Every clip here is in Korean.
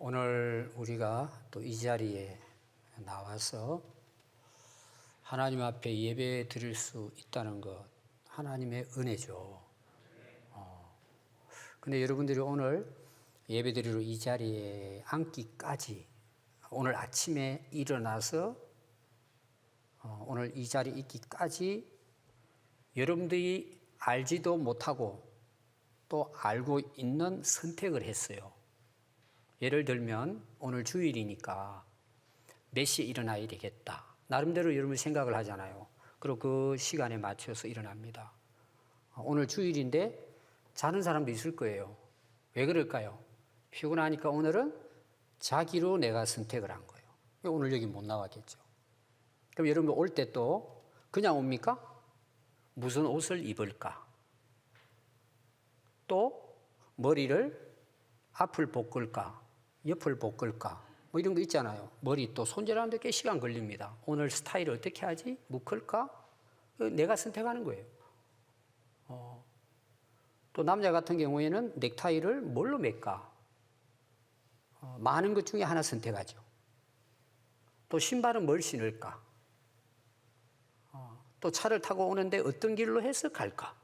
오늘 우리가 또 이 자리에 나와서 하나님 앞에 예배 드릴 수 있다는 것, 하나님의 은혜죠. 근데 여러분들이 오늘 예배 드리러 이 자리에 앉기까지, 오늘 아침에 일어나서 오늘 이 자리에 있기까지 여러분들이 알지도 못하고 또 알고 있는 선택을 했어요. 예를 들면 오늘 주일이니까 몇 시에 일어나야 되겠다. 나름대로 여러분 생각을 하잖아요. 그리고 그 시간에 맞춰서 일어납니다. 오늘 주일인데 자는 사람도 있을 거예요. 왜 그럴까요? 피곤하니까 오늘은 자기로 내가 선택을 한 거예요. 오늘 여기 못 나왔겠죠. 그럼 여러분 올 때 또 그냥 옵니까? 무슨 옷을 입을까? 또 머리를 앞을 볶을까? 옆을 볶을까? 뭐 이런 거 있잖아요. 머리 또 손질하는데 꽤 시간 걸립니다. 오늘 스타일을 어떻게 하지? 묶을까? 내가 선택하는 거예요. 또 남자 같은 경우에는 넥타이를 뭘로 맬까? 많은 것 중에 하나 선택하죠. 또 신발은 뭘 신을까? 또 차를 타고 오는데 어떤 길로 해서 갈까?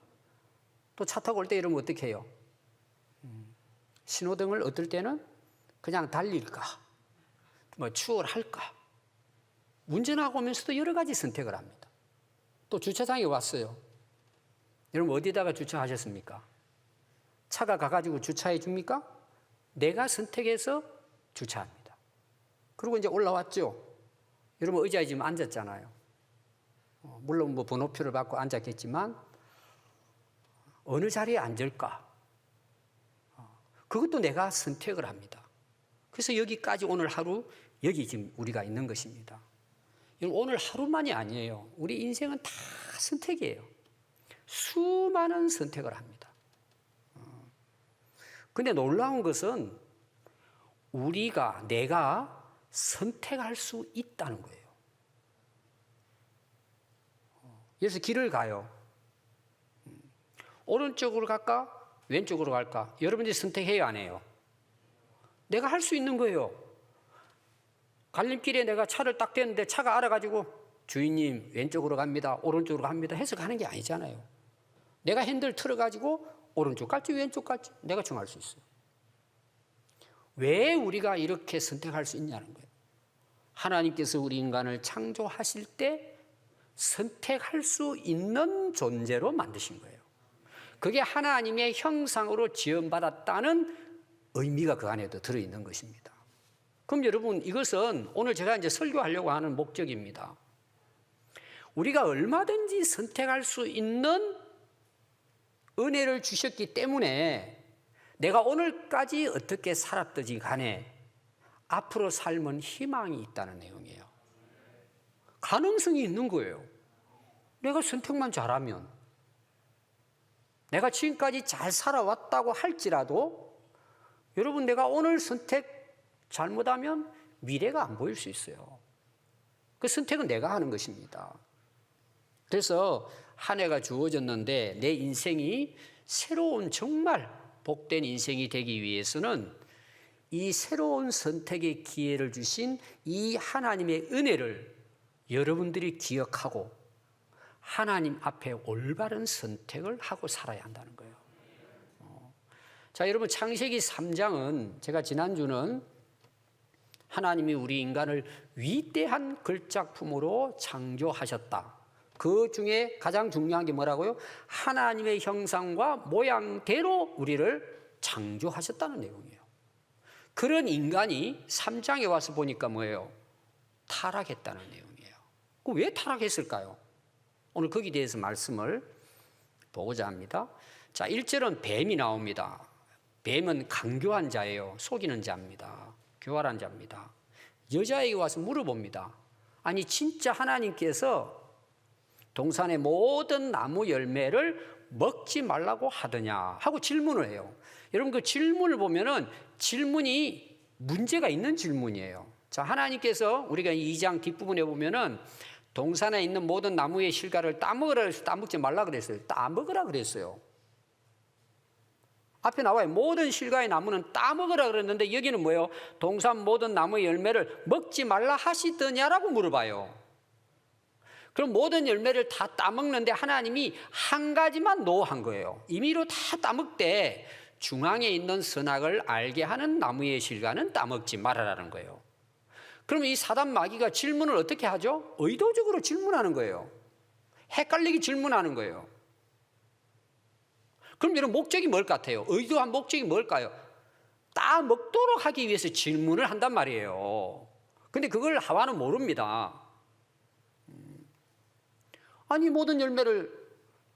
또 차 타고 올 때 이러면 어떻게 해요? 신호등을 어떨 때는 그냥 달릴까? 뭐 추월할까? 운전하고 오면서도 여러 가지 선택을 합니다. 또 주차장에 왔어요. 여러분 어디다가 주차하셨습니까? 차가 가가지고 주차해 줍니까? 내가 선택해서 주차합니다. 그리고 이제 올라왔죠. 여러분 의자에 지금 앉았잖아요. 물론 뭐 번호표를 받고 앉았겠지만 어느 자리에 앉을까? 그것도 내가 선택을 합니다. 그래서 여기까지 오늘 하루 여기 지금 우리가 있는 것입니다. 오늘 하루만이 아니에요. 우리 인생은 다 선택이에요. 수많은 선택을 합니다. 근데 놀라운 것은 내가 선택할 수 있다는 거예요. 그래서 길을 가요. 오른쪽으로 갈까? 왼쪽으로 갈까? 여러분들이 선택해요, 안 해요? 내가 할 수 있는 거예요. 갈림길에 내가 차를 딱 대는데 차가 알아가지고 주인님 왼쪽으로 갑니다, 오른쪽으로 갑니다 해서 가는 게 아니잖아요. 내가 핸들 틀어가지고 오른쪽 갈지 왼쪽 갈지 내가 정할 수 있어요. 왜 우리가 이렇게 선택할 수 있냐는 거예요. 하나님께서 우리 인간을 창조하실 때 선택할 수 있는 존재로 만드신 거예요. 그게 하나님의 형상으로 지음받았다는 의미가 그 안에도 들어있는 것입니다. 그럼 여러분 이것은 오늘 제가 이제 설교하려고 하는 목적입니다. 우리가 얼마든지 선택할 수 있는 은혜를 주셨기 때문에 내가 오늘까지 어떻게 살았든지 간에 앞으로 삶은 희망이 있다는 내용이에요. 가능성이 있는 거예요. 내가 선택만 잘하면. 내가 지금까지 잘 살아왔다고 할지라도 여러분 내가 오늘 선택 잘못하면 미래가 안 보일 수 있어요. 그 선택은 내가 하는 것입니다. 그래서 한 해가 주어졌는데 내 인생이 새로운 정말 복된 인생이 되기 위해서는 이 새로운 선택의 기회를 주신 이 하나님의 은혜를 여러분들이 기억하고 하나님 앞에 올바른 선택을 하고 살아야 한다는 거예요. 자, 여러분 창세기 3장은 제가 지난주는 하나님이 우리 인간을 위대한 걸작품으로 창조하셨다. 그 중에 가장 중요한 게 뭐라고요? 하나님의 형상과 모양대로 우리를 창조하셨다는 내용이에요. 그런 인간이 3장에 와서 보니까 뭐예요? 타락했다는 내용이에요. 왜 타락했을까요? 오늘 거기에 대해서 말씀을 보고자 합니다. 자, 1절은 뱀이 나옵니다. 뱀은 강교한 자예요. 속이는 자입니다. 교활한 자입니다. 여자에게 와서 물어봅니다. 아니 진짜 하나님께서 동산의 모든 나무 열매를 먹지 말라고 하더냐 하고 질문을 해요. 여러분 그 질문을 보면은 질문이 문제가 있는 질문이에요. 자, 하나님께서 우리가 2장 뒷부분에 보면은 동산에 있는 모든 나무의 실과를 따먹으라 그래서 따먹지 말라 그랬어요. 따먹으라 그랬어요. 앞에 나와요. 모든 실과의 나무는 따먹으라 그랬는데 여기는 뭐예요? 동산 모든 나무의 열매를 먹지 말라 하시더냐라고 물어봐요. 그럼 모든 열매를 다 따먹는데 하나님이 한 가지만 노한 거예요. 임의로 다 따먹되 중앙에 있는 선악을 알게 하는 나무의 실과는 따먹지 말아라는 거예요. 그러면 이 사단 마귀가 질문을 어떻게 하죠? 의도적으로 질문하는 거예요. 헷갈리게 질문하는 거예요. 그럼 여러분 목적이 뭘 같아요? 의도한 목적이 뭘까요? 따먹도록 하기 위해서 질문을 한단 말이에요. 근데 그걸 하와는 모릅니다. 아니 모든 열매를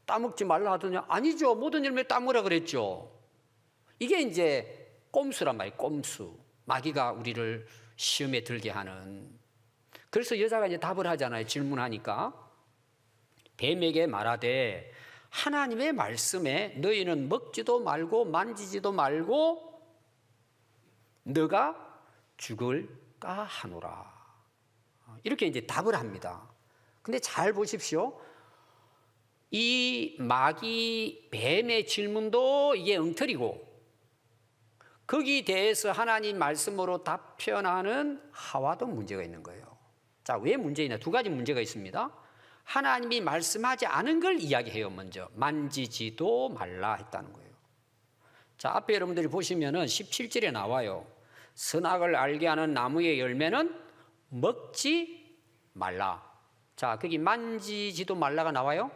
따먹지 말라 하더냐? 아니죠. 모든 열매 따먹으라 그랬죠. 이게 이제 꼼수란 말이에요. 꼼수. 마귀가 우리를 시험에 들게 하는. 그래서 여자가 이제 답을 하잖아요. 질문하니까. 뱀에게 말하되 하나님의 말씀에 너희는 먹지도 말고 만지지도 말고 너가 죽을까 하노라. 이렇게 이제 답을 합니다. 근데 잘 보십시오. 이 마귀 뱀의 질문도 이게 엉터리고 거기에 대해서 하나님 말씀으로 답변하는 하와도 문제가 있는 거예요. 자, 왜 문제 있냐? 두 가지 문제가 있습니다. 하나님이 말씀하지 않은 걸 이야기해요. 먼저 만지지도 말라 했다는 거예요. 자, 앞에 여러분들이 보시면은 17절에 나와요. 선악을 알게 하는 나무의 열매는 먹지 말라. 자, 거기 만지지도 말라가 나와요.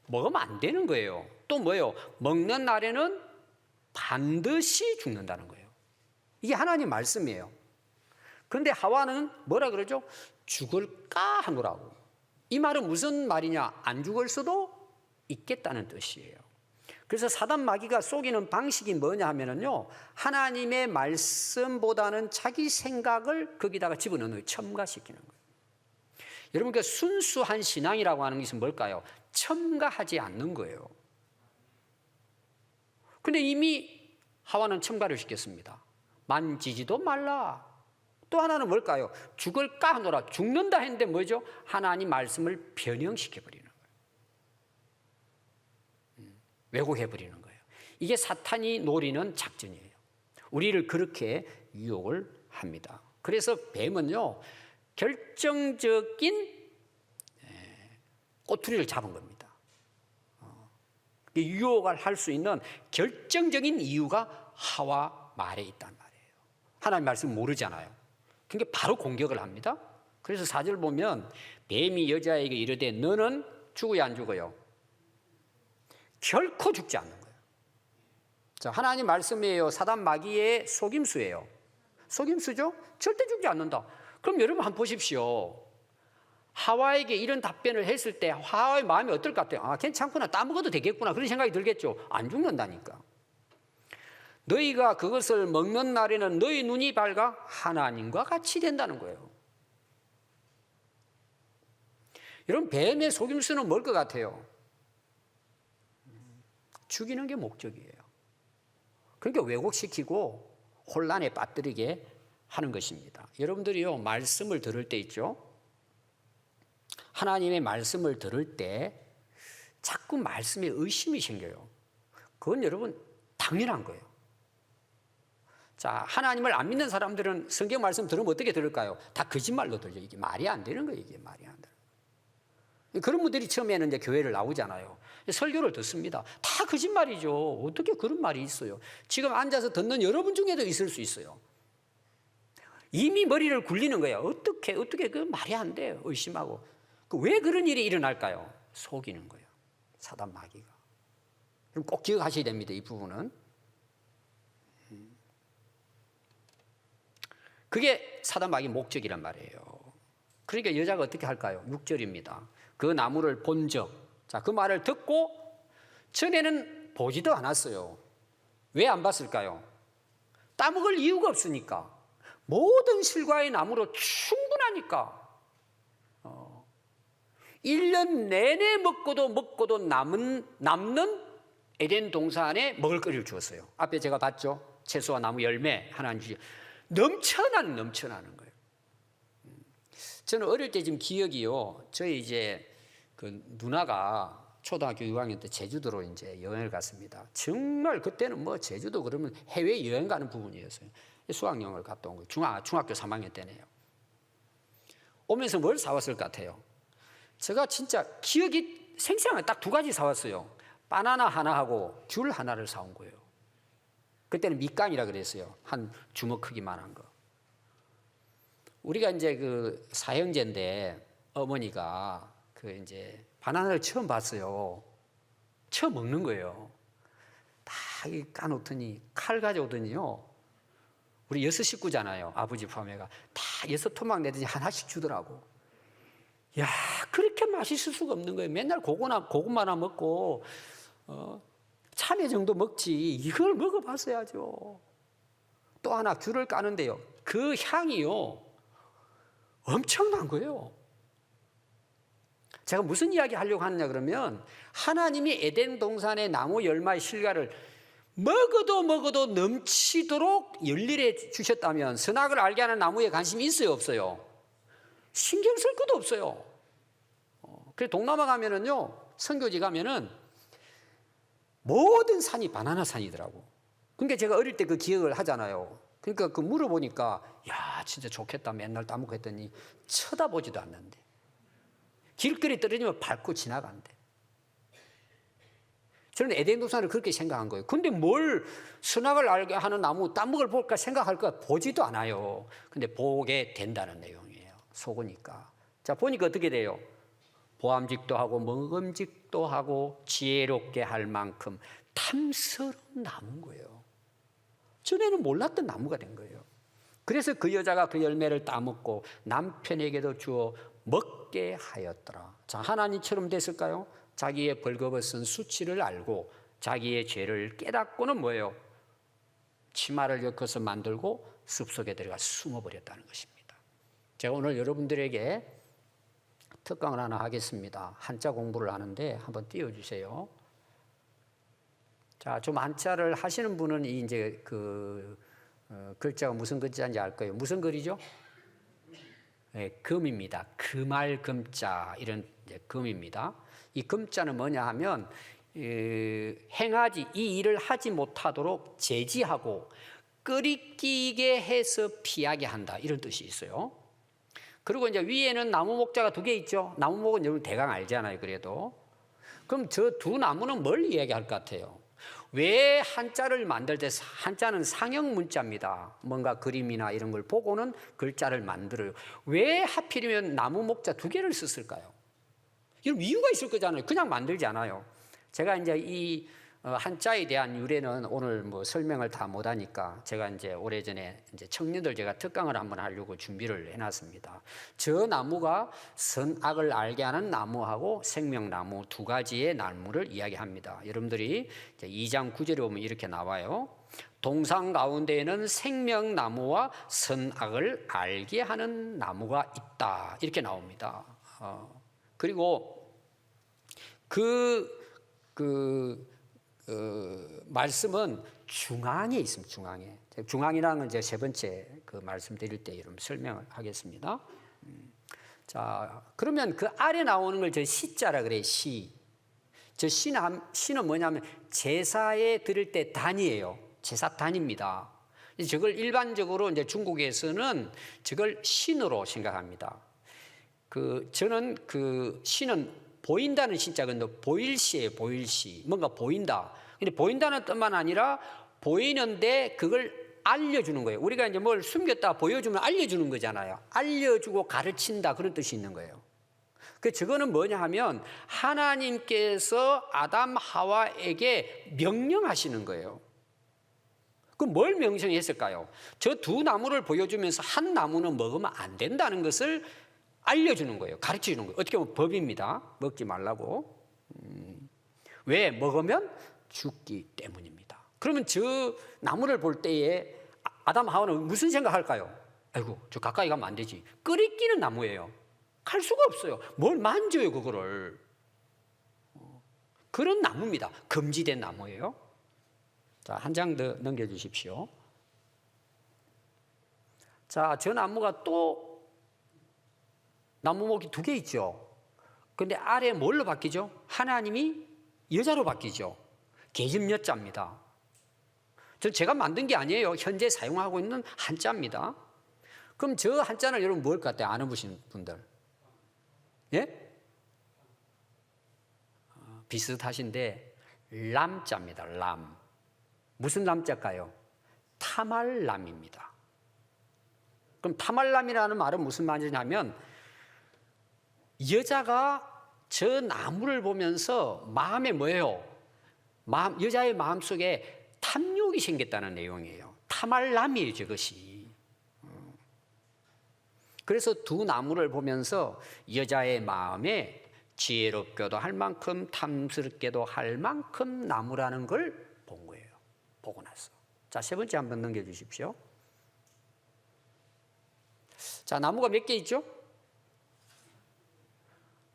먹으면 안 되는 거예요. 또 뭐예요? 먹는 날에는 반드시 죽는다는 거예요. 이게 하나님 말씀이에요. 그런데 하와는 뭐라 그러죠? 죽을까 하노라고. 이 말은 무슨 말이냐? 안 죽을 수도 있겠다는 뜻이에요. 그래서 사단 마귀가 속이는 방식이 뭐냐 하면은요, 하나님의 말씀보다는 자기 생각을 거기다가 집어넣는 거예요. 첨가시키는 거예요. 여러분, 그 순수한 신앙이라고 하는 것은 뭘까요? 첨가하지 않는 거예요. 근데 이미 하와는 첨가를 시켰습니다. 만지지도 말라. 또 하나는 뭘까요? 죽을까 하노라. 죽는다 했는데 뭐죠? 하나님 말씀을 변형시켜버리는 거예요. 왜곡해버리는 거예요. 이게 사탄이 노리는 작전이에요. 우리를 그렇게 유혹을 합니다. 그래서 뱀은요, 결정적인 꼬투리를 잡은 겁니다. 유혹을 할 수 있는 결정적인 이유가 하와 말에 있단 말이에요. 하나님 말씀 모르잖아요. 그러니까 바로 공격을 합니다. 그래서 4절 보면 뱀이 여자에게 이르되 너는 죽어야 안 죽어요? 결코 죽지 않는 거예요. 자, 하나님 말씀이에요. 사단 마귀의 속임수예요. 속임수죠? 절대 죽지 않는다. 그럼 여러분 한번 보십시오. 하와에게 이런 답변을 했을 때 하와의 마음이 어떨 것 같아요? 아, 괜찮구나. 따먹어도 되겠구나. 그런 생각이 들겠죠. 안 죽는다니까. 너희가 그것을 먹는 날에는 너희 눈이 밝아 하나님과 같이 된다는 거예요. 여러분, 뱀의 속임수는 뭘 것 같아요? 죽이는 게 목적이에요. 그러니까 왜곡시키고 혼란에 빠뜨리게 하는 것입니다. 여러분들이요, 말씀을 들을 때 있죠. 하나님의 말씀을 들을 때 자꾸 말씀에 의심이 생겨요. 그건 여러분 당연한 거예요. 자, 하나님을 안 믿는 사람들은 성경 말씀 들으면 어떻게 들을까요? 다 거짓말로 들려요. 이게 말이 안 되는 거예요. 이게 말이 안 되는 거예요. 그런 분들이 처음에는 이제 교회를 나오잖아요. 설교를 듣습니다. 다 거짓말이죠. 어떻게 그런 말이 있어요? 지금 앉아서 듣는 여러분 중에도 있을 수 있어요. 이미 머리를 굴리는 거예요. 어떻게 그 말이 안 돼요. 의심하고. 왜 그런 일이 일어날까요? 속이는 거예요. 사단 마귀가. 그럼 꼭 기억하셔야 됩니다. 이 부분은. 그게 사단 마귀의 목적이란 말이에요. 그러니까 여자가 어떻게 할까요? 6절입니다. 그 나무를 본적. 자, 그 말을 듣고 전에는 보지도 않았어요. 왜 안 봤을까요? 따먹을 이유가 없으니까. 모든 실과의 나무로 충분하니까. 1년 내내 먹고도 남는 에덴 동산에 먹을 거리를 주었어요. 앞에 제가 봤죠? 채소와 나무 열매 하나님 주시 넘쳐나는 거예요. 저는 어릴 때 지금 기억이요. 저희 이제 그 누나가 초등학교 6학년 때 제주도로 이제 여행을 갔습니다. 정말 그때는 뭐 제주도 그러면 해외 여행 가는 부분이었어요. 수학여행을 갔다 온 거예요. 중학교 3학년 때네요. 오면서 뭘 사왔을 것 같아요? 제가 진짜 기억이 생생하게 딱 두 가지 사왔어요. 바나나 하나하고 귤 하나를 사온 거예요. 그때는 밑간이라 그랬어요. 한 주먹 크기만한 거. 우리가 이제 그 사형제인데 어머니가 그 이제 바나나를 처음 봤어요. 처음 먹는 거예요. 다 까놓더니 칼 가져오더니요. 우리 6식구잖아요. 아버지 포함해가. 다 6토막 내더니 하나씩 주더라고. 야, 그렇게 맛있을 수가 없는 거예요. 맨날 고구마나 먹고 참외 정도 먹지. 이걸 먹어봤어야죠. 또 하나 귤을 까는데요. 그 향이요. 엄청난 거예요. 제가 무슨 이야기 하려고 하느냐 그러면 하나님이 에덴 동산의 나무 열마의 실과를 먹어도 넘치도록 열일해 주셨다면 선악을 알게 하는 나무에 관심이 있어요, 없어요? 신경 쓸 것도 없어요. 그래서 동남아 가면은요, 선교지 가면은 모든 산이 바나나 산이더라고. 그러니까 제가 어릴 때 그 기억을 하잖아요. 그러니까 그 물어보니까 야, 진짜 좋겠다. 맨날 따먹고 했더니 쳐다보지도 않는데. 길거리 떨어지면 밟고 지나간대. 저는 에덴 동산을 그렇게 생각한 거예요. 근데 뭘 선악을 알게 하는 나무 따먹을 볼까 생각할까 보지도 않아요. 근데 보게 된다는 내용이에요. 속으니까. 자, 보니까 어떻게 돼요? 보암직도 하고 먹음직도 하고 지혜롭게 할 만큼 탐스러운 나무인 거예요. 전에는 몰랐던 나무가 된 거예요. 그래서 그 여자가 그 열매를 따먹고 남편에게도 주어 먹게 하였더라. 자, 하나님처럼 됐을까요? 자기의 벌거벗은 수치를 알고 자기의 죄를 깨닫고는 뭐예요? 치마를 엮어서 만들고 숲속에 들어가 숨어버렸다는 것입니다. 제가 오늘 여러분들에게 특강을 하나 하겠습니다. 한자 공부를 하는데 한번 띄워주세요. 자, 좀 한자를 하시는 분은 이제 글자가 무슨 글자인지 알 거예요. 무슨 글이죠? 네, 금입니다. 금할 금자 이런 금입니다. 이 금자는 뭐냐 하면 행하지 이 일을 하지 못하도록 제지하고 끄리끼게 해서 피하게 한다 이런 뜻이 있어요. 그리고 이제 위에는 나무 목자가 2개 있죠. 나무 목은 여러분 대강 알잖아요. 그래도 그럼 저 두 나무는 뭘 이야기할 것 같아요? 왜 한자를 만들 때 한자는 상형 문자입니다. 뭔가 그림이나 이런 걸 보고는 글자를 만들어요. 왜 하필이면 나무 목자 2개를 썼을까요? 이런 이유가 있을 거잖아요. 그냥 만들지 않아요. 제가 이제 이 한자에 대한 유래는 오늘 뭐 설명을 다 못하니까 제가 이제 오래전에 이제 청년들 제가 특강을 한번 하려고 준비를 해놨습니다. 저 나무가 선악을 알게 하는 나무하고 생명나무 2가지의 나무를 이야기합니다. 여러분들이 이제 2장 9절에 보면 이렇게 나와요. 동상 가운데에는 생명나무와 선악을 알게 하는 나무가 있다. 이렇게 나옵니다. 그리고 말씀은 중앙에 있습니다. 중앙에. 중앙이라는 건 제가 3번째 그 말씀드릴 때 이런 설명을 하겠습니다. 자, 그러면 그 아래 나오는 걸 저 시자라 그래요. 시. 저 시는 뭐냐면 제사에 드릴 때 단이에요. 제사 단입니다. 저걸 일반적으로 이제 중국에서는 저걸 신으로 생각합니다. 저는 그 시는 보인다는 신자가 보일시예요. 보일시. 뭔가 보인다. 근데 보인다는 뜻만 아니라 보이는데 그걸 알려주는 거예요. 우리가 이제 뭘 숨겼다 보여주면 알려주는 거잖아요. 알려주고 가르친다 그런 뜻이 있는 거예요. 저거는 뭐냐 하면 하나님께서 아담 하와에게 명령하시는 거예요. 그럼 뭘 명령했을까요? 저 2 나무를 보여주면서 한 나무는 먹으면 안 된다는 것을 알려주는 거예요. 가르쳐주는 거예요. 어떻게 보면 법입니다. 먹지 말라고. 왜? 먹으면 죽기 때문입니다. 그러면 저 나무를 볼 때에 아담 하와는 무슨 생각할까요? 아이고, 저 가까이 가면 안 되지. 끄리끼는 나무예요. 갈 수가 없어요. 뭘 만져요, 그거를. 그런 나무입니다. 금지된 나무예요. 자, 한 장 더 넘겨주십시오. 자, 저 나무가 또 나무목이 2개 있죠. 근데 아래 뭘로 바뀌죠? 하나님이 여자로 바뀌죠. 계집여자입니다. 제가 만든 게 아니에요. 현재 사용하고 있는 한자입니다. 그럼 저 한자는 여러분 뭘 것 같아요? 아는 분들. 예? 비슷하신데 람자입니다. 람. 무슨 람자일까요? 타말람입니다. 그럼 타말람이라는 말은 무슨 말이냐면 여자가 저 나무를 보면서 마음에 뭐예요? 여자의 마음속에 탐욕이 생겼다는 내용이에요. 타말람이에요, 저것이. 그래서 두 나무를 보면서 여자의 마음에 지혜롭게도 할 만큼 탐스럽게도 할 만큼 나무라는 걸 본 거예요. 보고 나서. 자, 세 번째 한번 넘겨주십시오. 자, 나무가 몇 개 있죠?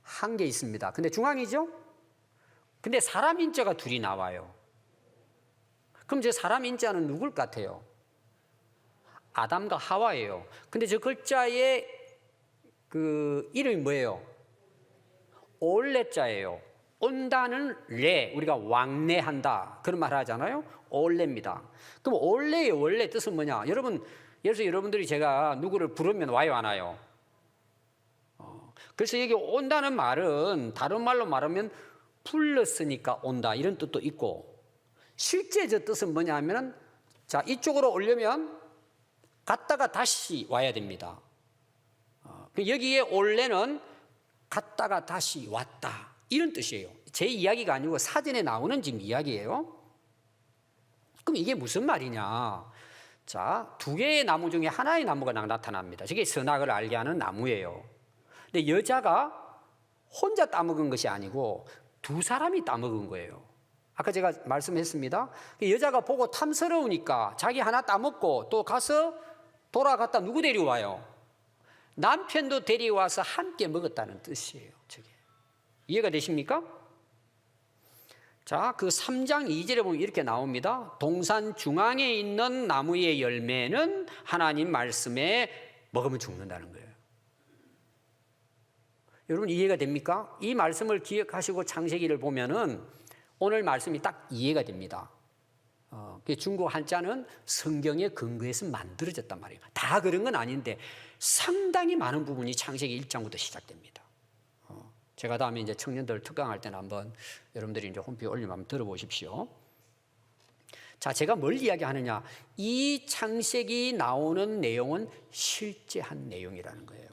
한 개 있습니다. 근데 중앙이죠? 근데 사람 인자가 둘이 나와요. 그럼 저 사람 인자는 누굴 것 같아요? 아담과 하와예요. 근데 저 글자의 그 이름이 뭐예요? 올레자예요. 온다는 레, 우리가 왕래한다 그런 말 하잖아요. 올레입니다. 그럼 올레의 원래 뜻은 뭐냐? 예를 여러분들이 제가 누구를 부르면 와요, 안 와요? 그래서 여기 온다는 말은 다른 말로 말하면 불렀으니까 온다 이런 뜻도 있고, 실제 저 뜻은 뭐냐면 자, 이쪽으로 오려면 갔다가 다시 와야 됩니다. 여기에 올레는 갔다가 다시 왔다 이런 뜻이에요. 제 이야기가 아니고 사전에 나오는 지금 이야기예요. 그럼 이게 무슨 말이냐? 자, 두 개의 나무 중에 하나의 나무가 나타납니다. 저게 선악을 알게 하는 나무예요. 근데 여자가 혼자 따먹은 것이 아니고 두 사람이 따먹은 거예요. 아까 제가 말씀했습니다. 여자가 보고 탐스러우니까 자기 하나 따먹고 또 가서 돌아갔다 누구 데려와요? 남편도 데려와서 함께 먹었다는 뜻이에요. 저게. 이해가 되십니까? 자, 그 3장 2절에 보면 이렇게 나옵니다. 동산 중앙에 있는 나무의 열매는 하나님 말씀에 먹으면 죽는다는 거예요. 여러분 이해가 됩니까? 이 말씀을 기억하시고 창세기를 보면은 오늘 말씀이 딱 이해가 됩니다. 중국 한자는 성경에 근거해서 만들어졌단 말이에요. 다 그런 건 아닌데 상당히 많은 부분이 창세기 1장부터 시작됩니다. 제가 다음에 이제 청년들 특강할 때는 한번 여러분들이 이제 홈페이지에 올리면 한번 들어보십시오. 자, 제가 뭘 이야기하느냐? 이 창세기 나오는 내용은 실제 한 내용이라는 거예요.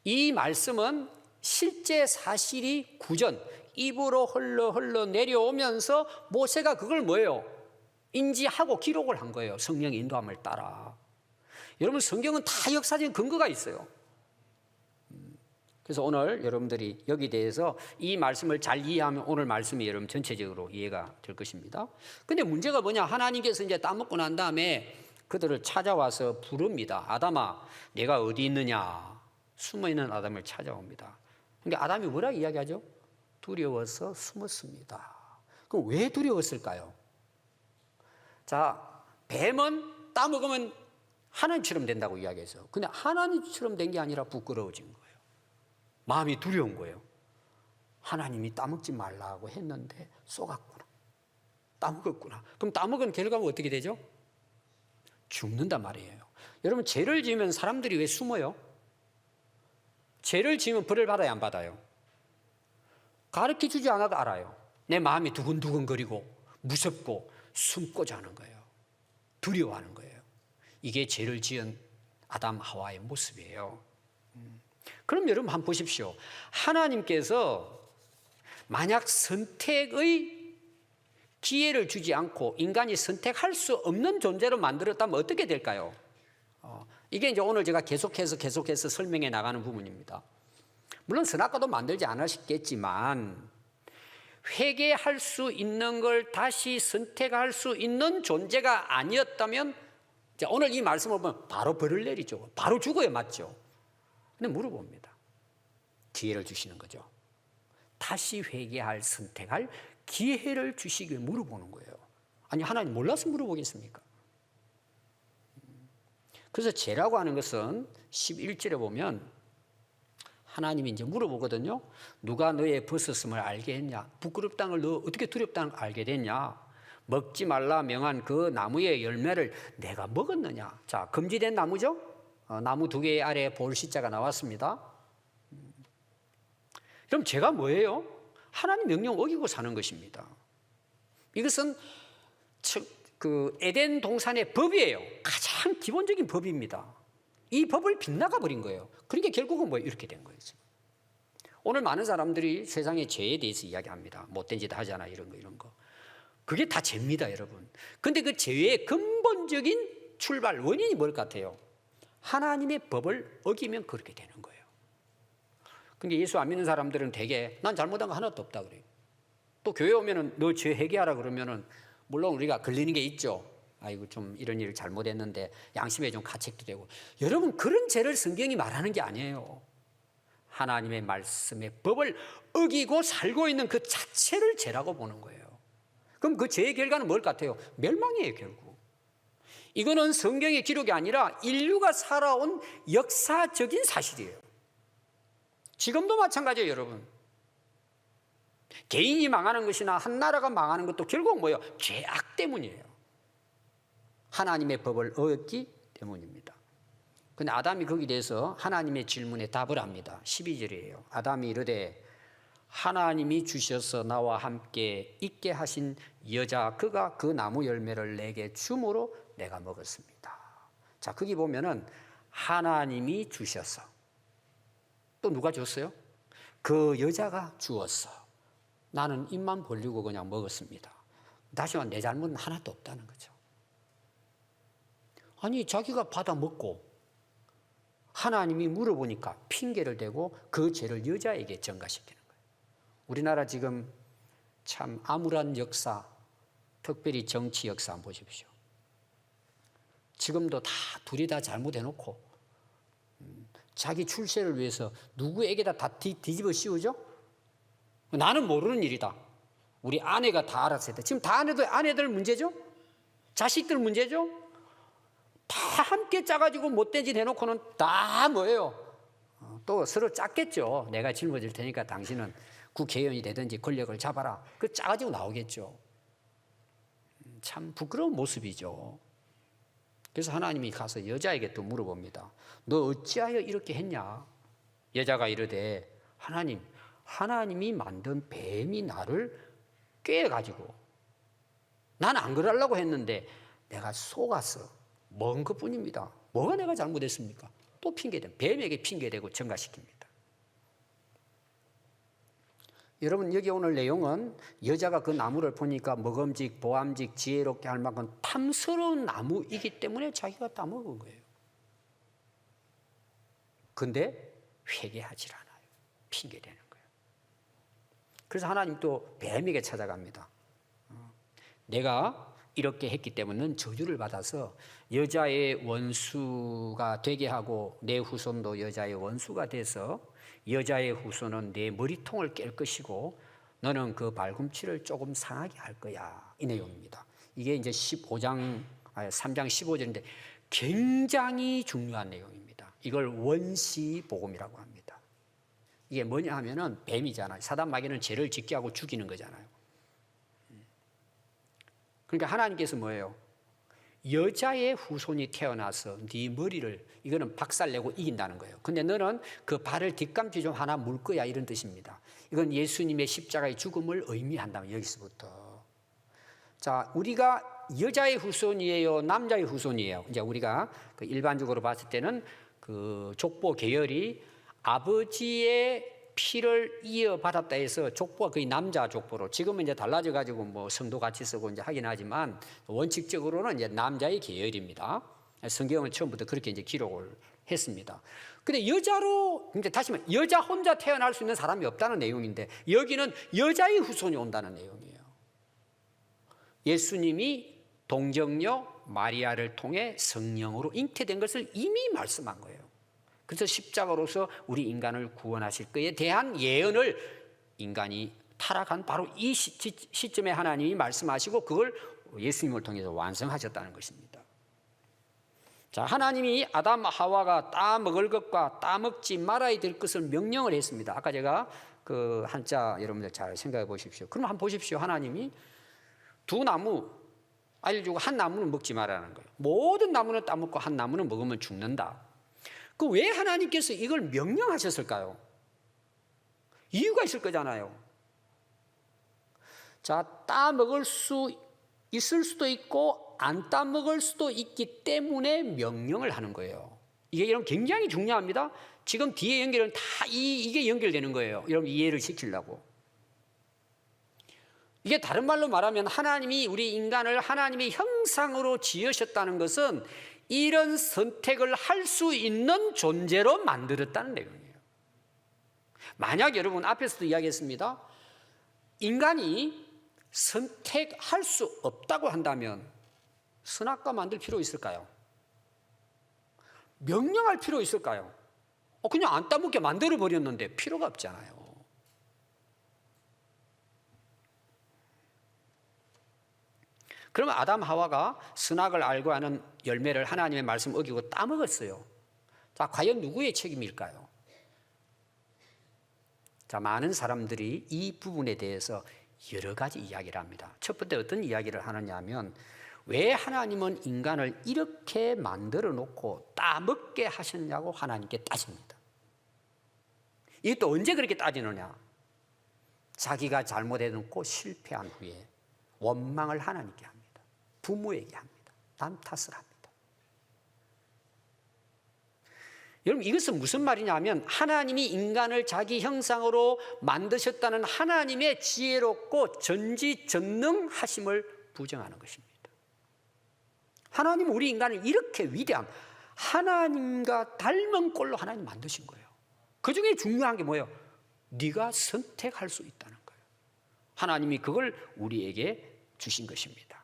이 말씀은 실제 사실이 구전, 입으로 흘러 내려오면서 모세가 그걸 뭐예요? 인지하고 기록을 한 거예요. 성령의 인도함을 따라. 여러분 성경은 다 역사적인 근거가 있어요. 그래서 오늘 여러분들이 여기 대해서 이 말씀을 잘 이해하면 오늘 말씀이 여러분 전체적으로 이해가 될 것입니다. 근데 문제가 뭐냐? 하나님께서 이제 따먹고 난 다음에 그들을 찾아와서 부릅니다. 아담아, 내가 어디 있느냐? 숨어있는 아담을 찾아옵니다. 그러니까 아담이 뭐라 이야기하죠? 두려워서 숨었습니다. 그럼 왜 두려웠을까요? 자, 뱀은 따먹으면 하나님처럼 된다고 이야기해서, 근데 하나님처럼 된 게 아니라 부끄러워진 거예요. 마음이 두려운 거예요. 하나님이 따먹지 말라고 했는데 쏘갔구나. 따먹었구나. 그럼 따먹은 결과가 어떻게 되죠? 죽는단 말이에요. 여러분 죄를 지으면 사람들이 왜 숨어요? 죄를 지으면 벌을 받아야 안 받아요? 가르쳐주지 않아도 알아요. 내 마음이 두근두근거리고 무섭고 숨고자 하는 거예요. 두려워하는 거예요. 이게 죄를 지은 아담 하와의 모습이에요. 그럼 여러분 한번 보십시오. 하나님께서 만약 선택의 기회를 주지 않고 인간이 선택할 수 없는 존재로 만들었다면 어떻게 될까요? 이게 이제 오늘 제가 계속해서 설명해 나가는 부분입니다. 물론 선악과도 만들지 않으셨겠지만 회개할 수 있는 걸 다시 선택할 수 있는 존재가 아니었다면 오늘 이 말씀을 보면 바로 벌을 내리죠. 바로 죽어야 맞죠. 근데 물어봅니다. 기회를 주시는 거죠. 다시 회개할, 선택할 기회를 주시길 물어보는 거예요. 아니 하나님 몰라서 물어보겠습니까? 그래서 죄라고 하는 것은 11절에 보면 하나님이 이제 물어보거든요. 누가 너의 벗었음을 알게 했냐? 부끄럽다는 걸 너 어떻게 두렵다는 걸 알게 됐냐? 먹지 말라 명한 그 나무의 열매를 내가 먹었느냐? 자, 금지된 나무죠? 나무 2개 아래에 볼시자가 나왔습니다. 그럼 제가 뭐예요? 하나님 명령 어기고 사는 것입니다. 이것은 그 에덴 동산의 법이에요. 가장 기본적인 법입니다. 이 법을 빗나가 버린 거예요. 그러니까 결국은 뭐 이렇게 된 거예요. 오늘 많은 사람들이 세상의 죄에 대해서 이야기합니다. 못된 짓 하잖아, 이런 거. 그게 다 죄입니다, 여러분. 근데 그 죄의 근본적인 출발 원인이 뭘 같아요? 하나님의 법을 어기면 그렇게 되는 거예요. 근데 예수 안 믿는 사람들은 대개 난 잘못한 거 하나도 없다 그래요. 또 교회 오면은 너 죄 회개하라 그러면은 물론 우리가 걸리는 게 있죠. 아이고 좀 이런 일을 잘못했는데 양심에 좀 가책도 되고. 여러분 그런 죄를 성경이 말하는 게 아니에요. 하나님의 말씀의 법을 어기고 살고 있는 그 자체를 죄라고 보는 거예요. 그럼 그 죄의 결과는 뭘 같아요? 멸망이에요, 결국. 이거는 성경의 기록이 아니라 인류가 살아온 역사적인 사실이에요. 지금도 마찬가지예요, 여러분. 개인이 망하는 것이나 한 나라가 망하는 것도 결국 뭐예요? 죄악 때문이에요. 하나님의 법을 어겼기 때문입니다. 근데 아담이 거기에 대해서 하나님의 질문에 답을 합니다. 12절이에요. 아담이 이르되 하나님이 주셔서 나와 함께 있게 하신 여자 그가 그 나무 열매를 내게 줌으로 내가 먹었습니다. 자, 거기 보면은 하나님이 주셔서 또 누가 줬어요? 그 여자가 주었어. 나는 입만 벌리고 그냥 먹었습니다. 다시 말해 내 잘못은 하나도 없다는 거죠. 아니 자기가 받아 먹고 하나님이 물어보니까 핑계를 대고 그 죄를 여자에게 전가시키는 거예요. 우리나라 지금 참 암울한 역사, 특별히 정치 역사 한번 보십시오. 지금도 다 둘이 다 잘못해놓고 자기 출세를 위해서 누구에게다 다 뒤집어 씌우죠? 나는 모르는 일이다. 우리 아내가 다 알아서 했다. 지금 다 아내들 문제죠? 자식들 문제죠? 다 함께 짜가지고 못된 짓 해놓고는 다 뭐예요? 또 서로 짰겠죠. 내가 짊어질 테니까 당신은 국회의원이 되든지 권력을 잡아라. 그 짜가지고 나오겠죠. 참 부끄러운 모습이죠. 그래서 하나님이 가서 여자에게 또 물어봅니다. 너 어찌하여 이렇게 했냐? 여자가 이르되 하나님이 만든 뱀이 나를 꿰가지고 난 안 그러려고 했는데 내가 속았어. 먹은 것뿐입니다. 뭐가 내가 잘못했습니까? 또 핑계대고 뱀에게 핑계대고 전가시킵니다. 여러분 여기 오늘 내용은 여자가 그 나무를 보니까 먹음직 보암직 지혜롭게 할 만큼 탐스러운 나무이기 때문에 자기가 따먹은 거예요. 근데 회개하지 않아요. 핑계대는 거예요. 그래서 하나님 또 뱀에게 찾아갑니다. 내가 이렇게 했기 때문에 넌 저주를 받아서 여자의 원수가 되게 하고 내 후손도 여자의 원수가 돼서 여자의 후손은 내 머리통을 깰 것이고 너는 그 발꿈치를 조금 상하게 할 거야. 이 내용입니다. 이게 이제 3장 15절인데 굉장히 중요한 내용입니다. 이걸 원시복음이라고 합니다. 이게 뭐냐 하면은 뱀이잖아요. 사단 마귀는 죄를 짓게 하고 죽이는 거잖아요. 그러니까 하나님께서 뭐예요? 여자의 후손이 태어나서 네 머리를 이거는 박살내고 이긴다는 거예요. 근데 너는 그 발을 뒷감지 좀 하나 물 거야 이런 뜻입니다. 이건 예수님의 십자가의 죽음을 의미한다면 여기서부터. 자, 우리가 여자의 후손이에요, 남자의 후손이에요. 이제 우리가 그 일반적으로 봤을 때는 그 족보 계열이 아버지의 피를 이어받았다 해서 족보가 거의 남자 족보로, 지금은 이제 달라져가지고 뭐 성도 같이 쓰고 이제 하긴 하지만 원칙적으로는 이제 남자의 계열입니다. 성경은 처음부터 그렇게 이제 기록을 했습니다. 근데 여자로, 근데 다시 말해 여자 혼자 태어날 수 있는 사람이 없다는 내용인데 여기는 여자의 후손이 온다는 내용이에요. 예수님이 동정녀 마리아를 통해 성령으로 잉태된 것을 이미 말씀한 거예요. 그래서 십자가로서 우리 인간을 구원하실 것에 대한 예언을 인간이 타락한 바로 이 시점에 하나님이 말씀하시고 그걸 예수님을 통해서 완성하셨다는 것입니다. 자, 하나님이 아담 하와가 따 먹을 것과 따 먹지 말아야 될 것을 명령을 했습니다. 아까 제가 그 한자 여러분들 잘 생각해 보십시오. 그럼 한번 보십시오. 하나님이 두 나무 알려주고 한 나무는 먹지 말라는 거예요. 모든 나무는 따먹고 한 나무는 먹으면 죽는다. 그 왜 하나님께서 이걸 명령하셨을까요? 이유가 있을 거잖아요. 자, 따먹을 수 있을 수도 있고 안 따먹을 수도 있기 때문에 명령을 하는 거예요. 이게 여러분 굉장히 중요합니다. 지금 뒤에 연결은 다 이게 연결되는 거예요. 여러분 이해를 시키려고. 이게 다른 말로 말하면 하나님이 우리 인간을 하나님의 형상으로 지으셨다는 것은 이런 선택을 할 수 있는 존재로 만들었다는 내용이에요. 만약 여러분 앞에서도 이야기했습니다. 인간이 선택할 수 없다고 한다면 선악과 만들 필요 있을까요? 명령할 필요 있을까요? 그냥 안 따먹게 만들어 버렸는데 필요가 없잖아요. 그러면 아담 하와가 선악을 알고 하는 열매를 하나님의 말씀 어기고 따먹었어요. 자, 과연 누구의 책임일까요? 자, 많은 사람들이 이 부분에 대해서 여러 가지 이야기를 합니다. 첫 번째 어떤 이야기를 하느냐 하면 왜 하나님은 인간을 이렇게 만들어 놓고 따먹게 하셨냐고 하나님께 따집니다. 이것도 언제 그렇게 따지느냐? 자기가 잘못해놓고 실패한 후에 원망을 하나님께 합니다. 부모에게 합니다. 남 탓을 합니다. 여러분 이것은 무슨 말이냐면 하나님이 인간을 자기 형상으로 만드셨다는 하나님의 지혜롭고 전지전능하심을 부정하는 것입니다. 하나님은 우리 인간을 이렇게 위대한 하나님과 닮은 꼴로 하나님 만드신 거예요. 그 중에 중요한 게 뭐예요? 네가 선택할 수 있다는 거예요. 하나님이 그걸 우리에게 주신 것입니다.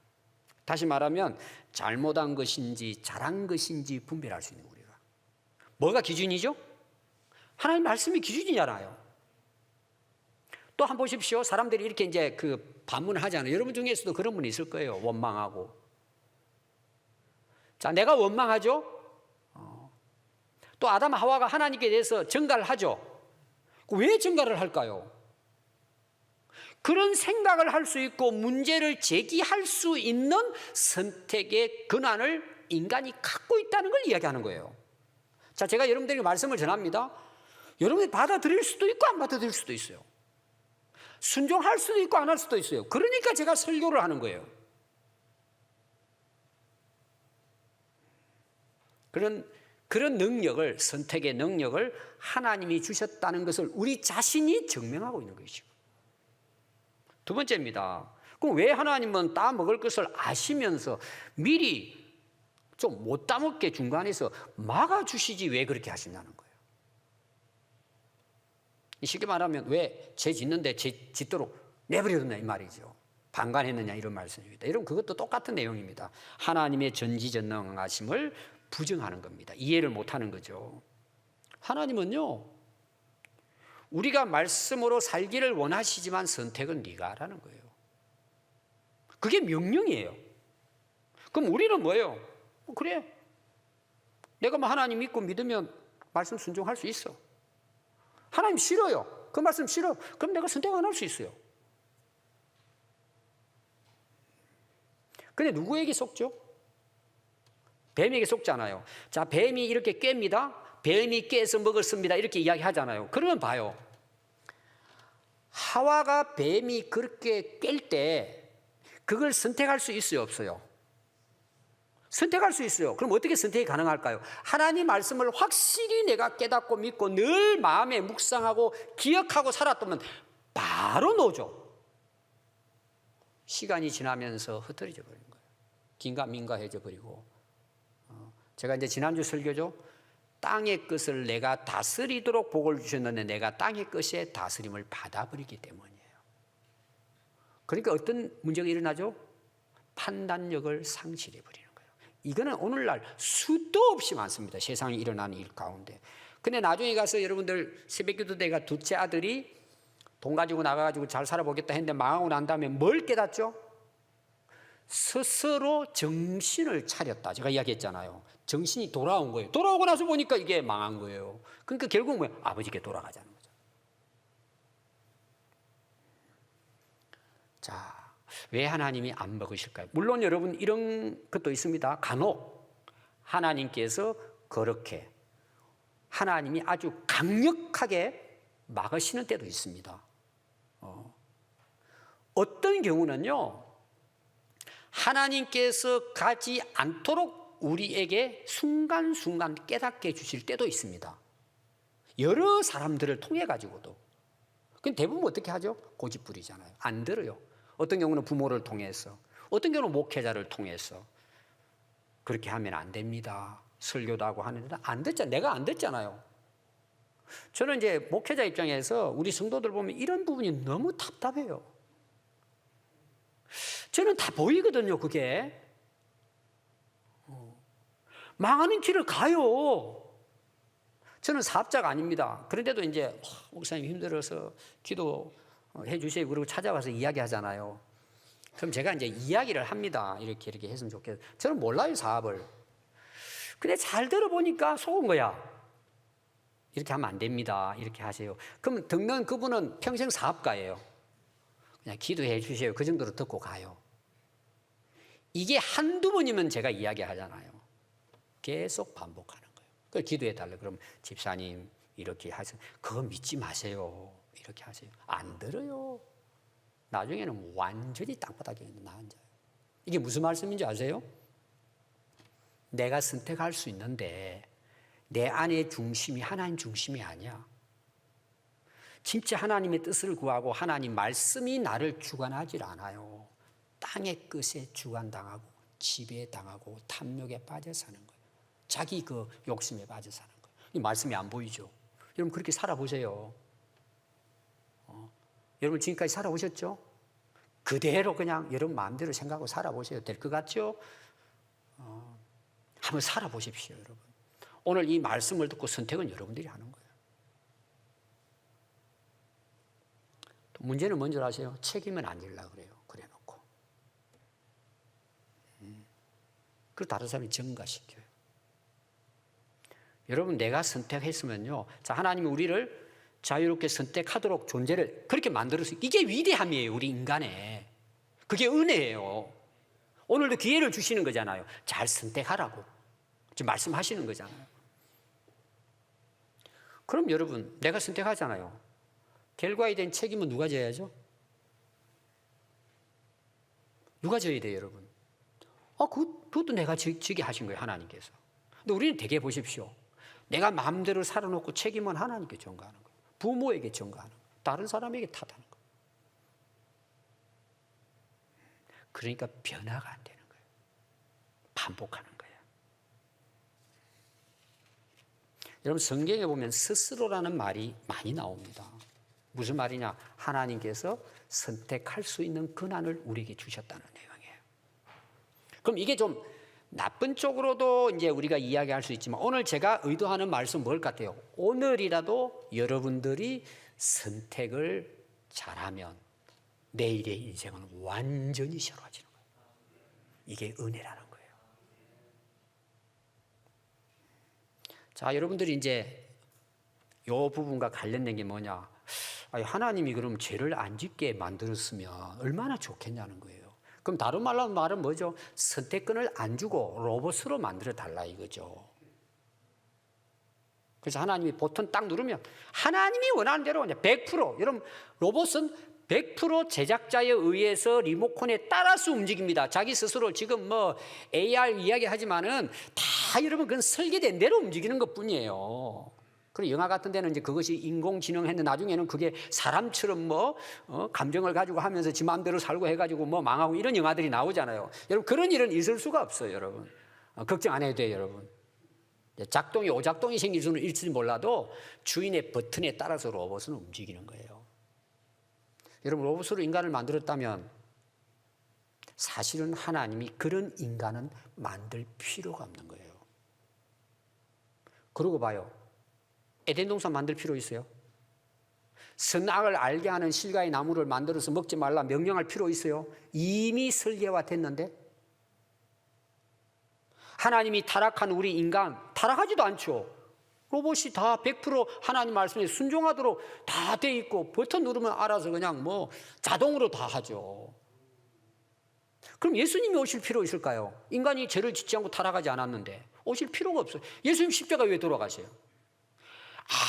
다시 말하면 잘못한 것인지 잘한 것인지 분별할 수 있는 우리가. 뭐가 기준이죠? 하나님 말씀이 기준이잖아요. 또 한번 보십시오. 사람들이 이렇게 이제 그 반문을 하잖아요. 여러분 중에서도 그런 분이 있을 거예요. 원망하고. 자, 내가 원망하죠? 또 아담 하와가 하나님께 대해서 전가를 하죠. 왜 전가를 할까요? 그런 생각을 할 수 있고 문제를 제기할 수 있는 선택의 권한을 인간이 갖고 있다는 걸 이야기하는 거예요. 자, 제가 여러분들에게 말씀을 전합니다. 여러분이 받아들일 수도 있고 안 받아들일 수도 있어요. 순종할 수도 있고 안 할 수도 있어요. 그러니까 제가 설교를 하는 거예요. 그런 능력을, 선택의 능력을 하나님이 주셨다는 것을 우리 자신이 증명하고 있는 것이고. 두 번째입니다. 그럼 왜 하나님은 따먹을 것을 아시면서 미리 좀 못 따먹게 중간에서 막아주시지 왜 그렇게 하시냐는 거예요. 쉽게 말하면 왜 죄 짓는데 죄 짓도록 내버려뒀냐 이 말이죠. 방관했느냐 이런 말씀입니다. 여러분 그것도 똑같은 내용입니다. 하나님의 전지전능하심을 부정하는 겁니다. 이해를 못하는 거죠. 하나님은요, 우리가 말씀으로 살기를 원하시지만 선택은 네가 하라는 거예요. 그게 명령이에요. 그럼 우리는 뭐예요? 그래, 내가 뭐 하나님 믿고 믿으면 말씀 순종할 수 있어. 하나님 싫어요. 그 말씀 싫어. 그럼 내가 선택 안 할 수 있어요. 근데 누구에게 속죠? 뱀에게 속잖아요. 자, 뱀이 이렇게 깹니다. 뱀이 깨서 먹었습니다. 이렇게 이야기하잖아요. 그러면 봐요. 하와가 뱀이 그렇게 깰 때 그걸 선택할 수 있어요, 없어요? 선택할 수 있어요. 그럼 어떻게 선택이 가능할까요? 하나님 말씀을 확실히 내가 깨닫고 믿고 늘 마음에 묵상하고 기억하고 살았다면 바로 노죠. 시간이 지나면서 흩어져 버린 거예요. 긴가민가해져 버리고. 제가 이제 지난주 설교죠. 땅의 것을 내가 다스리도록 복을 주셨는데 내가 땅의 것에 다스림을 받아버리기 때문이에요. 그러니까 어떤 문제가 일어나죠? 판단력을 상실해버리는 거예요. 이거는 오늘날 수도 없이 많습니다. 세상에 일어나는 일 가운데. 근데 나중에 가서 여러분들 새벽기도 때가 둘째 아들이 돈 가지고 나가가지고 잘 살아보겠다 했는데 망하고 난 다음에 뭘 깨닫죠? 스스로 정신을 차렸다. 제가 이야기했잖아요. 정신이 돌아온 거예요. 돌아오고 나서 보니까 이게 망한 거예요. 그러니까 결국 뭐예요? 아버지께 돌아가자는 거죠. 자, 왜 하나님이 안 먹으실까요? 물론 여러분 이런 것도 있습니다. 간혹 하나님께서 그렇게 하나님이 아주 강력하게 막으시는 때도 있습니다. 어떤 경우는요, 하나님께서 가지 않도록 우리에게 순간순간 깨닫게 해주실 때도 있습니다. 여러 사람들을 통해 가지고도. 근데 대부분 어떻게 하죠? 고집부리잖아요. 안 들어요. 어떤 경우는 부모를 통해서, 어떤 경우는 목회자를 통해서. 그렇게 하면 안 됩니다. 설교도 하고 하는데 안 듣잖아요. 내가 안 듣잖아요. 저는 이제 목회자 입장에서 우리 성도들 보면 이런 부분이 너무 답답해요. 저는 다 보이거든요, 그게. 망하는 길을 가요. 저는 사업자가 아닙니다. 그런데도 이제 목사님 힘들어서 기도해 주세요. 그리고 찾아와서 이야기하잖아요. 그럼 제가 이제 이야기를 합니다. 이렇게 했으면 좋겠어요. 저는 몰라요, 사업을. 근데 잘 들어보니까 속은 거야. 이렇게 하면 안 됩니다. 이렇게 하세요. 그럼 듣는 그분은 평생 사업가예요. 그냥 기도해 주세요. 그 정도로 듣고 가요. 이게 한두 번이면 제가 이야기하잖아요. 계속 반복하는 거예요. 그걸 기도해 달라고 그러면 집사님 이렇게 하세요. 그거 믿지 마세요. 이렇게 하세요. 안 들어요. 나중에는 완전히 땅바닥에 나앉아요. 이게 무슨 말씀인지 아세요? 내가 선택할 수 있는데 내 안의 중심이 하나님 중심이 아니야. 진짜 하나님의 뜻을 구하고 하나님 말씀이 나를 주관하지 않아요. 땅의 끝에 주관당하고 지배당하고 탐욕에 빠져 사는 거예요. 자기 그 욕심에 빠져 사는 거예요. 이 말씀이 안 보이죠? 여러분 그렇게 살아보세요. 여러분 지금까지 살아오셨죠? 그대로 그냥 여러분 마음대로 생각하고 살아보세요. 될 것 같죠? 한번 살아보십시오, 여러분. 오늘 이 말씀을 듣고 선택은 여러분들이 하는 거예요. 또 문제는 뭔지 아세요? 책임은 안 지려고 그래요. 그래 놓고. 그리고 다른 사람이 전가시켜요. 여러분 내가 선택했으면요. 자, 하나님이 우리를 자유롭게 선택하도록 존재를 그렇게 만들었어요. 이게 위대함이에요, 우리 인간의. 그게 은혜예요. 오늘도 기회를 주시는 거잖아요. 잘 선택하라고. 지금 말씀하시는 거잖아요. 그럼 여러분, 내가 선택하잖아요. 결과에 대한 책임은 누가 져야죠? 누가 져야 돼요, 여러분? 그것도 내가 지게 하신 거예요, 하나님께서. 근데 우리는 되게 보십시오. 내가 마음대로 살아놓고 책임은 하나님께 전가하는 거예요. 부모에게 전가하는 거예요. 다른 사람에게 탓하는 거예요. 그러니까 변화가 안 되는 거예요. 반복하는 거예요. 여러분 성경에 보면 스스로라는 말이 많이 나옵니다. 무슨 말이냐? 하나님께서 선택할 수 있는 권한을 우리에게 주셨다는 내용이에요. 그럼 이게 좀 나쁜 쪽으로도 이제 우리가 이야기할 수 있지만 오늘 제가 의도하는 말씀은 뭘 같아요? 오늘이라도 여러분들이 선택을 잘하면 내일의 인생은 완전히 새로워지는 거예요. 이게 은혜라는 거예요. 자, 여러분들이 이제 이 부분과 관련된 게 뭐냐? 하나님이 그럼 죄를 안 짓게 만들었으면 얼마나 좋겠냐는 거예요. 그럼 다른 말로 말은 뭐죠? 선택권을 안 주고 로봇으로 만들어 달라 이거죠. 그래서 하나님이 버튼 딱 누르면 하나님이 원하는 대로 그냥 100% 여러분 로봇은 100% 제작자에 의해서 리모컨에 따라서 움직입니다. 자기 스스로 지금 뭐 AR 이야기하지만은 다 여러분 그건 설계된 대로 움직이는 것뿐이에요. 그리고 영화 같은 데는 이제 그것이 인공지능 했는데 나중에는 그게 사람처럼 감정을 가지고 하면서 지 마음대로 살고 해가지고 망하고 이런 영화들이 나오잖아요. 여러분 그런 일은 있을 수가 없어요, 여러분. 걱정 안 해도 돼요, 여러분. 오작동이 생길 수는 있을지 몰라도 주인의 버튼에 따라서 로봇은 움직이는 거예요. 여러분 로봇으로 인간을 만들었다면 사실은 하나님이 그런 인간은 만들 필요가 없는 거예요. 그러고 봐요. 에덴 동산 만들 필요 있어요? 선악을 알게 하는 실과의 나무를 만들어서 먹지 말라 명령할 필요 있어요? 이미 설계화 됐는데 하나님이 타락한 우리 인간 타락하지도 않죠. 로봇이 다 100% 하나님 말씀에 순종하도록 다 돼 있고 버튼 누르면 알아서 그냥 뭐 자동으로 다 하죠. 그럼 예수님이 오실 필요 있을까요? 인간이 죄를 짓지 않고 타락하지 않았는데 오실 필요가 없어요. 예수님 십자가 왜 돌아가세요?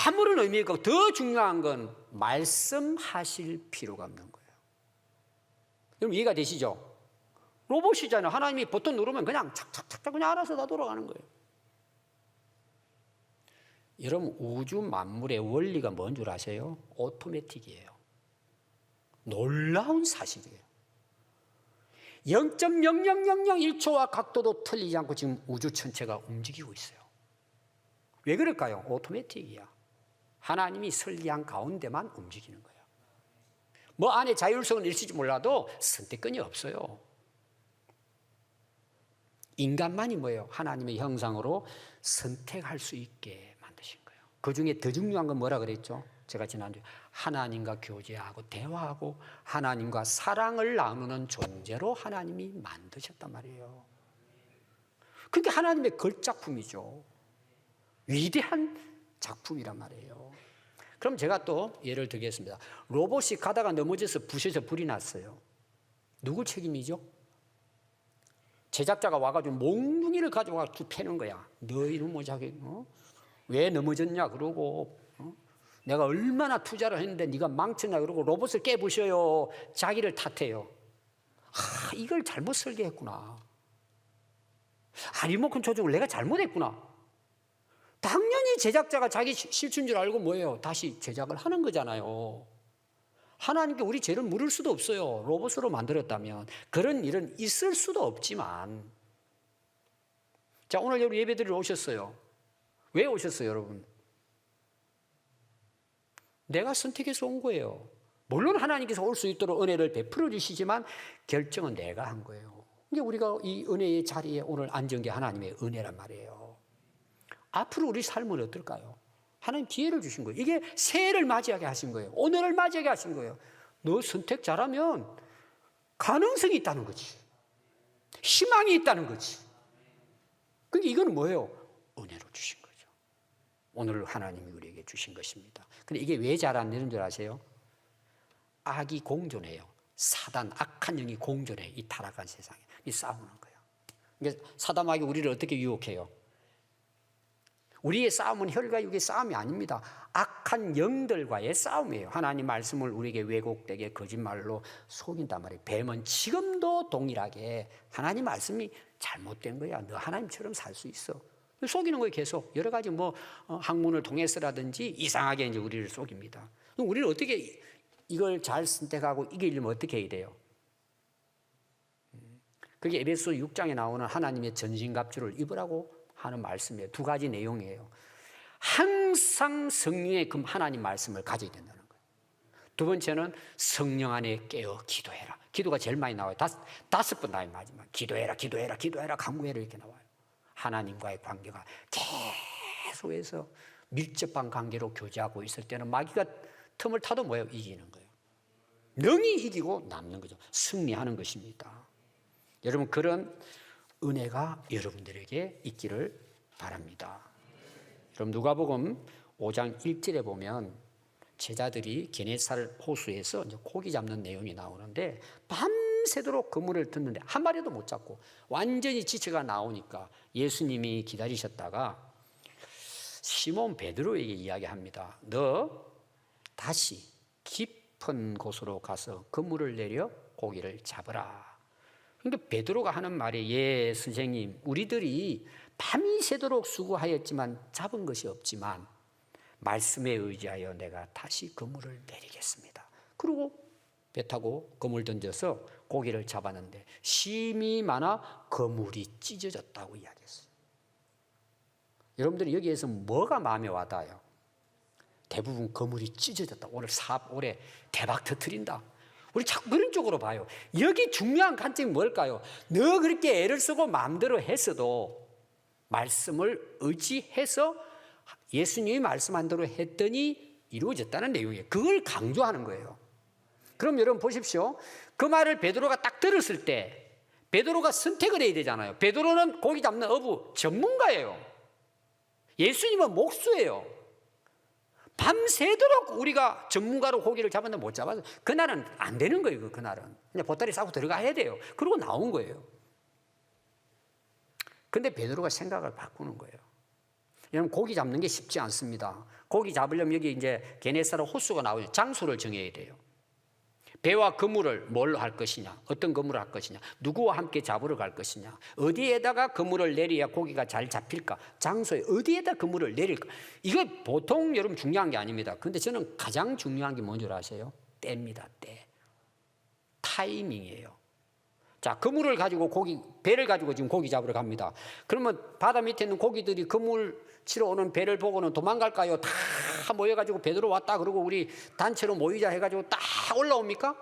아무런 의미가 없고 더 중요한 건 말씀하실 필요가 없는 거예요. 여러분 이해가 되시죠? 로봇이잖아요. 하나님이 버튼 누르면 그냥 착착착착 그냥 알아서 다 돌아가는 거예요. 여러분 우주 만물의 원리가 뭔 줄 아세요? 오토매틱이에요. 놀라운 사실이에요. 0.0001초와 각도도 틀리지 않고 지금 우주 전체가 움직이고 있어요. 왜 그럴까요? 오토매틱이야. 하나님이 설계한 가운데만 움직이는 거예요. 뭐 안에 자율성은 있을지 몰라도 선택권이 없어요. 인간만이 뭐예요? 하나님의 형상으로 선택할 수 있게 만드신 거예요. 그 중에 더 중요한 건 뭐라 그랬죠? 제가 지난주에 하나님과 교제하고 대화하고 하나님과 사랑을 나누는 존재로 하나님이 만드셨단 말이에요. 그게 하나님의 걸작품이죠. 위대한 작품이란 말이에요. 그럼 제가 또 예를 들겠습니다. 로봇이 가다가 넘어져서 부셔져 불이 났어요. 누구 책임이죠? 제작자가 와가지고 몽둥이를 가져와 패는 거야. 너 이놈의 자기 왜 넘어졌냐 그러고 내가 얼마나 투자를 했는데 네가 망쳤냐 그러고 로봇을 깨부셔요. 자기를 탓해요. 이걸 잘못 설계했구나. 리모컨 조종을 내가 잘못했구나. 당연히 제작자가 자기 실수인 줄 알고 뭐예요? 다시 제작을 하는 거잖아요. 하나님께 우리 죄를 물을 수도 없어요. 로봇으로 만들었다면. 그런 일은 있을 수도 없지만. 자, 오늘 여러분 예배드리러 오셨어요. 왜 오셨어요, 여러분? 내가 선택해서 온 거예요. 물론 하나님께서 올 수 있도록 은혜를 베풀어 주시지만 결정은 내가 한 거예요. 이게 우리가 이 은혜의 자리에 오늘 앉은 게 하나님의 은혜란 말이에요. 앞으로 우리 삶은 어떨까요? 하나님 기회를 주신 거예요. 이게 새해를 맞이하게 하신 거예요. 오늘을 맞이하게 하신 거예요. 너 선택 잘하면 가능성이 있다는 거지. 희망이 있다는 거지. 그러니까 이건 뭐예요? 은혜로 주신 거죠. 오늘 하나님이 우리에게 주신 것입니다. 근데 이게 왜 잘 안 되는 줄 아세요? 악이 공존해요. 사단, 악한 영이 공존해. 이 타락한 세상에. 이 싸우는 거예요. 그러니까 사단마귀 우리를 어떻게 유혹해요? 우리의 싸움은 혈과 육의 싸움이 아닙니다. 악한 영들과의 싸움이에요. 하나님 말씀을 우리에게 왜곡되게 거짓말로 속인단 말이에요. 뱀은 지금도 동일하게 하나님 말씀이 잘못된 거야. 너 하나님처럼 살 수 있어. 속이는 거예요. 계속 여러 가지 학문을 통해서라든지 이상하게 이제 우리를 속입니다. 그럼 우리는 어떻게 이걸 잘 선택하고 이기려면 어떻게 해야 돼요? 그게 에베소 6장에 나오는 하나님의 전신갑주를 입으라고 하는 말씀이에요. 두 가지 내용이에요. 항상 성령의 그 하나님 말씀을 가져야 된다는 거예요. 두 번째는 성령 안에 깨어 기도해라. 기도가 제일 많이 나와요. 다섯 번 나와요. 마지막 기도해라, 기도해라, 기도해라, 간구해라 이렇게 나와요. 하나님과의 관계가 계속해서 밀접한 관계로 교제하고 있을 때는 마귀가 틈을 타도 뭐예요? 이기는 거예요. 능히 이기고 남는 거죠. 승리하는 것입니다. 여러분 그런 은혜가 여러분들에게 있기를 바랍니다. 그럼 누가복음 5장 1절에 보면 제자들이 게네사렛 호수에서 이제 고기 잡는 내용이 나오는데 밤새도록 그물을 듣는데 한 마리도 못 잡고 완전히 지체가 나오니까 예수님이 기다리셨다가 시몬 베드로에게 이야기합니다. 너 다시 깊은 곳으로 가서 그물을 내려 고기를 잡으라. 그러니까 베드로가 하는 말이 예 선생님 우리들이 밤이 새도록 수고하였지만 잡은 것이 없지만 말씀에 의지하여 내가 다시 그물을 내리겠습니다. 그리고 배 타고 그물 던져서 고기를 잡았는데 심이 많아 그물이 찢어졌다고 이야기했어요. 여러분들이 여기에서 뭐가 마음에 와닿아요? 대부분 그물이 찢어졌다. 올해 대박 터뜨린다. 우리 자꾸 그런 쪽으로 봐요. 여기 중요한 관점이 뭘까요? 너 그렇게 애를 쓰고 마음대로 했어도 말씀을 의지해서 예수님이 말씀한 대로 했더니 이루어졌다는 내용이에요. 그걸 강조하는 거예요. 그럼 여러분 보십시오. 그 말을 베드로가 딱 들었을 때 베드로가 선택을 해야 되잖아요. 베드로는 고기 잡는 어부 전문가예요. 예수님은 목수예요. 밤새도록 우리가 전문가로 고기를 잡았는데 못 잡아서 그날은 안 되는 거예요. 그날은 그냥 보따리 싸고 들어가야 돼요. 그러고 나온 거예요. 근데 베드로가 생각을 바꾸는 거예요. 여러분, 고기 잡는 게 쉽지 않습니다. 고기 잡으려면 여기 이제 게네사렛 호수가 나오죠. 장소를 정해야 돼요. 배와 그물을 뭘로 할 것이냐, 어떤 그물을 할 것이냐, 누구와 함께 잡으러 갈 것이냐, 어디에다가 그물을 내려야 고기가 잘 잡힐까, 장소에 어디에다 그물을 내릴까. 이거 보통 여러분 중요한 게 아닙니다. 근데 저는 가장 중요한 게 뭔지 아세요? 때입니다. 때. 타이밍이에요. 자, 그물을 가지고 배를 가지고 지금 고기 잡으러 갑니다. 그러면 바다 밑에 있는 고기들이 그물 치러 오는 배를 보고는 도망갈까요? 다 모여가지고 베드로 왔다 그러고 우리 단체로 모이자 해가지고 딱 올라옵니까?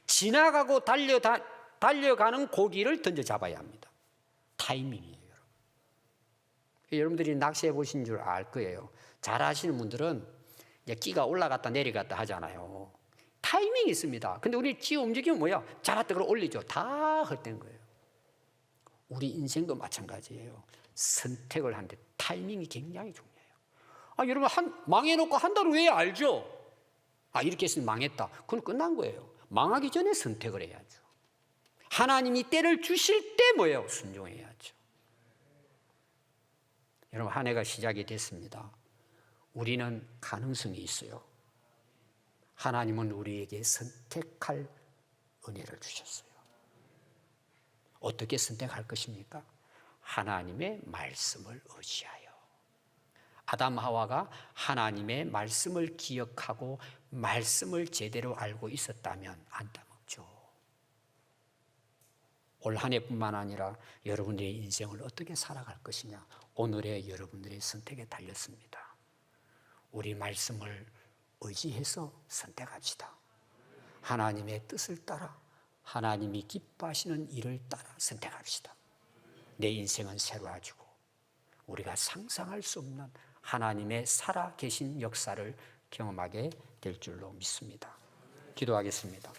지나가고 달려가는 고기를 던져 잡아야 합니다. 타이밍이에요, 여러분. 여러분들이 낚시해 보신 줄 알 거예요. 잘 아시는 분들은 이제 끼가 올라갔다 내려갔다 하잖아요. 타이밍이 있습니다. 근데 우리 찌 움직이면 뭐야? 잡았다 그러고 올리죠. 다 헛된 거예요. 우리 인생도 마찬가지예요. 선택을 하는데 타이밍이 굉장히 중요해요. 여러분, 망해놓고 한 달 후에 알죠? 이렇게 했으면 망했다. 그건 끝난 거예요. 망하기 전에 선택을 해야죠. 하나님이 때를 주실 때 뭐예요? 순종해야죠. 여러분, 한 해가 시작이 됐습니다. 우리는 가능성이 있어요. 하나님은 우리에게 선택할 은혜를 주셨어요. 어떻게 선택할 것입니까? 하나님의 말씀을 의지하여. 아담 하와가 하나님의 말씀을 기억하고 말씀을 제대로 알고 있었다면 안 따먹죠. 올 한 해뿐만 아니라 여러분들의 인생을 어떻게 살아갈 것이냐, 오늘의 여러분들의 선택에 달렸습니다. 우리 말씀을 의지해서 선택합시다. 하나님의 뜻을 따라, 하나님이 기뻐하시는 일을 따라 선택합시다. 내 인생은 새로워지고 우리가 상상할 수 없는 하나님의 살아계신 역사를 경험하게 될 줄로 믿습니다. 기도하겠습니다.